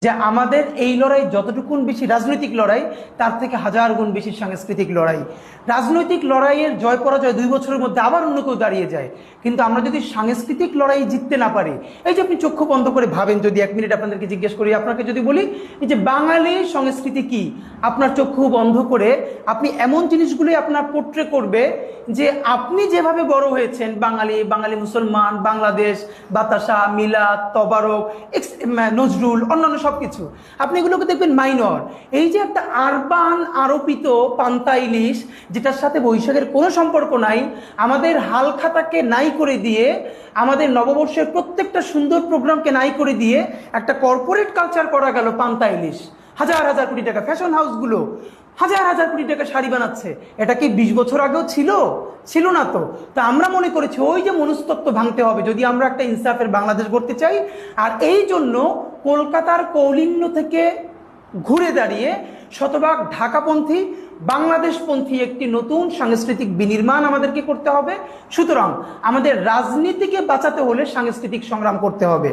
যে আমাদের এই লড়াই যতটুকুন বেশি রাজনৈতিক লড়াই, তার থেকে হাজার গুণ বেশি সাংস্কৃতিক লড়াই। রাজনৈতিক লড়াইয়ের জয় পরাজয় 2 বছরের মধ্যে আবার অন্য কেউ দাঁড়িয়ে যায়, কিন্তু আমরা যদি সাংস্কৃতিক লড়াই জিততে না পারি, এই যে আপনি চক্ষু বন্ধ করে ভাবেন, যদি 1 মিনিট আপনাদেরকে জিজ্ঞেস করি, আপনাকে যদি বলি এই যে বাঙালি সংস্কৃতি কি, আপনার চক্ষু বন্ধ করে আপনি এমন জিনিসগুলোই আপনার পোট্রে করবে যে আপনি যেভাবে বড় হয়েছেন, বাঙালি মুসলমান, বাংলাদেশ, বাতাসা, মিলাদ, তবারক, নজরুল, অন্যান্য সবকিছু আপনি এগুলোকে দেখবেন মাইনর। এই যে একটা আরবান আরোপিত পান্তা ইলিশ, যেটার সাথে বৈশাখের কোনো সম্পর্ক নাই, আমাদের হালখাতাকে নাই করে দিয়ে, আমাদের নববর্ষের প্রত্যেকটা সুন্দর প্রোগ্রামকে নাই করে দিয়ে একটা কর্পোরেট কালচার করা গেল পান্তা ইলিশ। হাজার হাজার কোটি টাকা, ফ্যাশন হাউসগুলো হাজার হাজার কোটি টাকা শাড়ি বানাচ্ছে। এটা কি 20 বছর আগেও ছিল না তো। তা আমরা মনে করেছি ওই যে মনস্তত্ত্ব ভাঙতে হবে যদি আমরা একটা ইনসাফের বাংলাদেশ গড়তে চাই। আর এই জন্য কলকাতার কৌলিন্য থেকে ঘুরে দাঁড়িয়ে শতভাগ ঢাকাপন্থী, বাংলাদেশপন্থী একটি নতুন সাংস্কৃতিক বিনির্মাণ আমাদেরকে করতে হবে। সুতরাং আমাদের রাজনীতিকে বাঁচাতে হলে সাংস্কৃতিক সংগ্রাম করতে হবে।